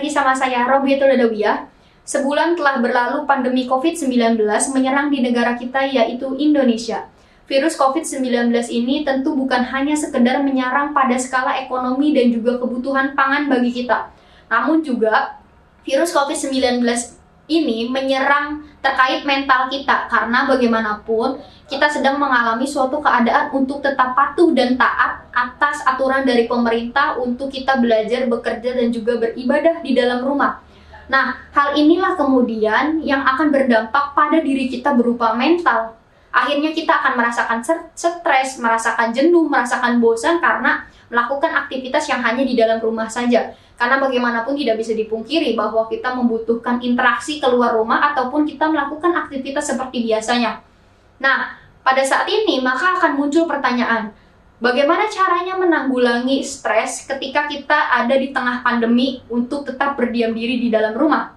lagi sama saya Robiatul Adawiyah. Sebulan telah berlalu pandemi COVID-19 menyerang di negara kita yaitu Indonesia. Virus COVID-19 ini tentu bukan hanya sekedar menyerang pada skala ekonomi dan juga kebutuhan pangan bagi kita. Namun juga virus COVID-19 ini menyerang terkait mental kita karena bagaimanapun kita sedang mengalami suatu keadaan untuk tetap patuh dan taat atas aturan dari pemerintah untuk kita belajar, bekerja, dan juga beribadah di dalam rumah. Nah, hal inilah kemudian yang akan berdampak pada diri kita berupa mental. Akhirnya kita akan merasakan stres, merasakan jenuh, merasakan bosan karena melakukan aktivitas yang hanya di dalam rumah saja. Karena bagaimanapun tidak bisa dipungkiri bahwa kita membutuhkan interaksi keluar rumah ataupun kita melakukan aktivitas seperti biasanya. Nah, pada saat ini maka akan muncul pertanyaan, bagaimana caranya menanggulangi stres ketika kita ada di tengah pandemi untuk tetap berdiam diri di dalam rumah?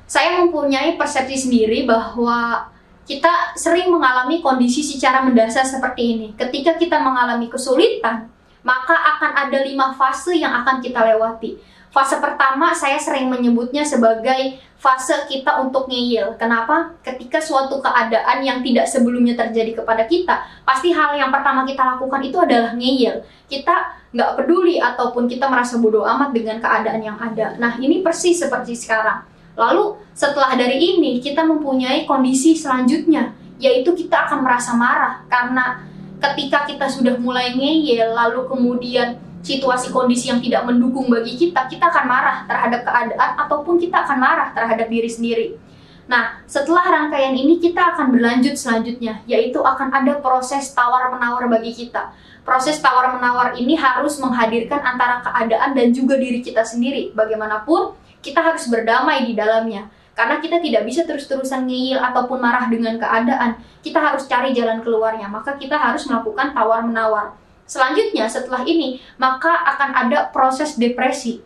Saya mempunyai persepsi sendiri bahwa kita sering mengalami kondisi secara mendasar seperti ini. Ketika kita mengalami kesulitan, maka akan ada 5 fase yang akan kita lewati. Fase pertama saya sering menyebutnya sebagai fase kita untuk ngeyel. Kenapa? Ketika suatu keadaan yang tidak sebelumnya terjadi kepada kita, pasti hal yang pertama kita lakukan itu adalah ngeyel. Kita nggak peduli ataupun kita merasa bodoh amat dengan keadaan yang ada. Nah, ini persis seperti sekarang. Lalu setelah dari ini kita mempunyai kondisi selanjutnya, yaitu kita akan merasa marah karena ketika kita sudah mulai ngeyel, lalu kemudian situasi kondisi yang tidak mendukung bagi kita, kita akan marah terhadap keadaan ataupun kita akan marah terhadap diri sendiri. Nah, setelah rangkaian ini kita akan berlanjut selanjutnya, yaitu akan ada proses tawar-menawar bagi kita. Proses tawar-menawar ini harus menghadirkan antara keadaan dan juga diri kita sendiri. Bagaimanapun, kita harus berdamai di dalamnya. Karena kita tidak bisa terus-terusan ngeyel ataupun marah dengan keadaan. Kita harus cari jalan keluarnya, maka kita harus melakukan tawar-menawar. Selanjutnya, setelah ini, maka akan ada proses depresi.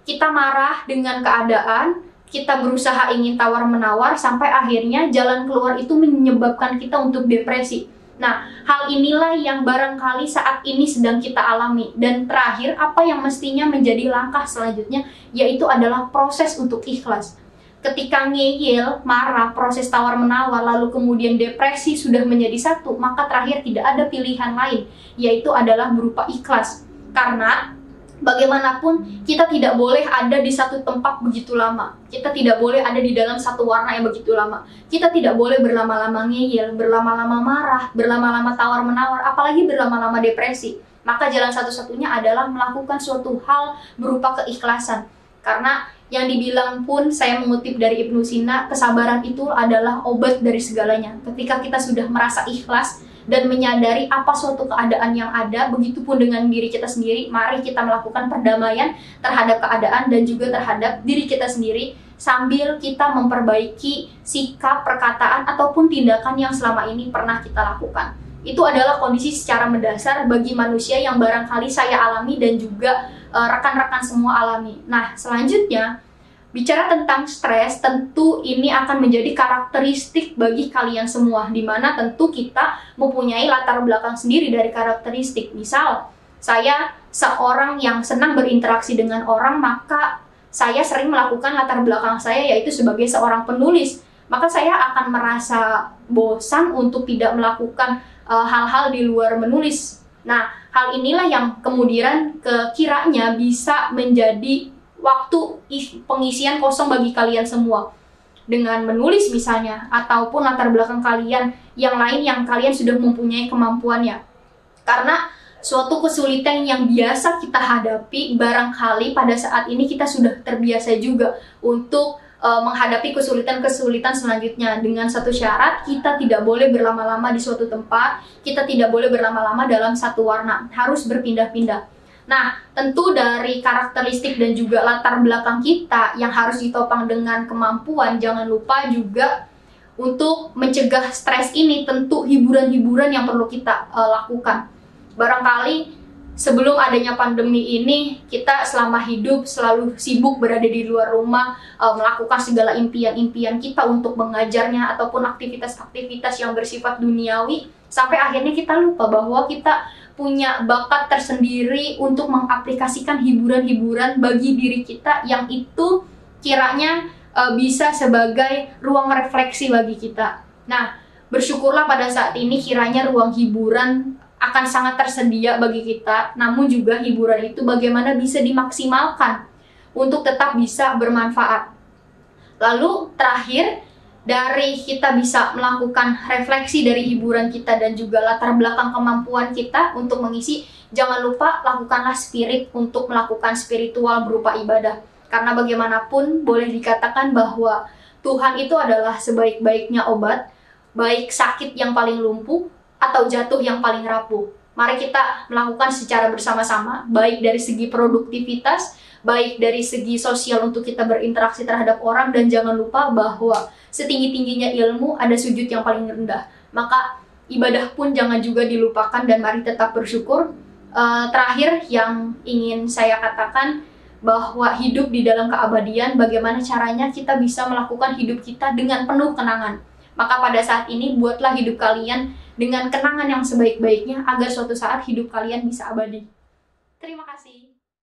Kita marah dengan keadaan, kita berusaha ingin tawar-menawar, sampai akhirnya jalan keluar itu menyebabkan kita untuk depresi. Nah, hal inilah yang barangkali saat ini sedang kita alami. Dan terakhir, apa yang mestinya menjadi langkah selanjutnya, yaitu adalah proses untuk ikhlas. Ketika ngeyel, marah, proses tawar-menawar, lalu kemudian depresi sudah menjadi satu, maka terakhir tidak ada pilihan lain, yaitu adalah berupa ikhlas. Karena bagaimanapun kita tidak boleh ada di satu tempat begitu lama. Kita tidak boleh ada di dalam satu warna yang begitu lama. Kita tidak boleh berlama-lama ngeyel, berlama-lama marah, berlama-lama tawar-menawar, apalagi berlama-lama depresi. Maka jalan satu-satunya adalah melakukan suatu hal berupa keikhlasan. Karena yang dibilang pun, saya mengutip dari Ibnu Sina, kesabaran itu adalah obat dari segalanya. Ketika kita sudah merasa ikhlas dan menyadari apa suatu keadaan yang ada, begitupun dengan diri kita sendiri, mari kita melakukan perdamaian terhadap keadaan dan juga terhadap diri kita sendiri, sambil kita memperbaiki sikap, perkataan, ataupun tindakan yang selama ini pernah kita lakukan. Itu adalah kondisi secara mendasar bagi manusia yang barangkali saya alami dan juga rekan-rekan semua alami. Nah, selanjutnya, bicara tentang stres, tentu ini akan menjadi karakteristik bagi kalian semua, di mana tentu kita mempunyai latar belakang sendiri dari karakteristik. Misal, saya seorang yang senang berinteraksi dengan orang, maka saya sering melakukan latar belakang saya yaitu sebagai seorang penulis. Maka saya akan merasa bosan untuk tidak melakukan hal-hal di luar menulis. Nah, hal inilah yang kemudian kiranya bisa menjadi waktu pengisian kosong bagi kalian semua. Dengan menulis misalnya, ataupun latar belakang kalian yang lain yang kalian sudah mempunyai kemampuannya. Karena suatu kesulitan yang biasa kita hadapi, barangkali pada saat ini kita sudah terbiasa juga untuk menghadapi kesulitan-kesulitan selanjutnya. Dengan satu syarat, kita tidak boleh berlama-lama di suatu tempat, kita tidak boleh berlama-lama dalam satu warna, harus berpindah-pindah. Nah, tentu dari karakteristik dan juga latar belakang kita yang harus ditopang dengan kemampuan, jangan lupa juga untuk mencegah stres ini, tentu hiburan-hiburan yang perlu kita lakukan. Barangkali sebelum adanya pandemi ini, kita selama hidup selalu sibuk berada di luar rumah, melakukan segala impian-impian kita untuk mengajarnya ataupun aktivitas-aktivitas yang bersifat duniawi, sampai akhirnya kita lupa bahwa kita punya bakat tersendiri untuk mengaplikasikan hiburan-hiburan bagi diri kita yang itu kiranya bisa sebagai ruang refleksi bagi kita. Nah, bersyukurlah pada saat ini kiranya ruang hiburan akan sangat tersedia bagi kita, namun juga hiburan itu bagaimana bisa dimaksimalkan untuk tetap bisa bermanfaat. Lalu terakhir, dari kita bisa melakukan refleksi dari hiburan kita dan juga latar belakang kemampuan kita untuk mengisi, jangan lupa lakukanlah spirit untuk melakukan spiritual berupa ibadah. Karena bagaimanapun boleh dikatakan bahwa Tuhan itu adalah sebaik-baiknya obat, baik sakit yang paling lumpuh atau jatuh yang paling rapuh. Mari kita melakukan secara bersama-sama, baik dari segi produktivitas, baik dari segi sosial untuk kita berinteraksi terhadap orang, dan jangan lupa bahwa setinggi-tingginya ilmu ada sujud yang paling rendah. Maka ibadah pun jangan juga dilupakan dan mari tetap bersyukur. Terakhir yang ingin saya katakan, bahwa hidup di dalam keabadian, bagaimana caranya kita bisa melakukan hidup kita dengan penuh kenangan. Maka pada saat ini buatlah hidup kalian dengan kenangan yang sebaik-baiknya agar suatu saat hidup kalian bisa abadi. Terima kasih.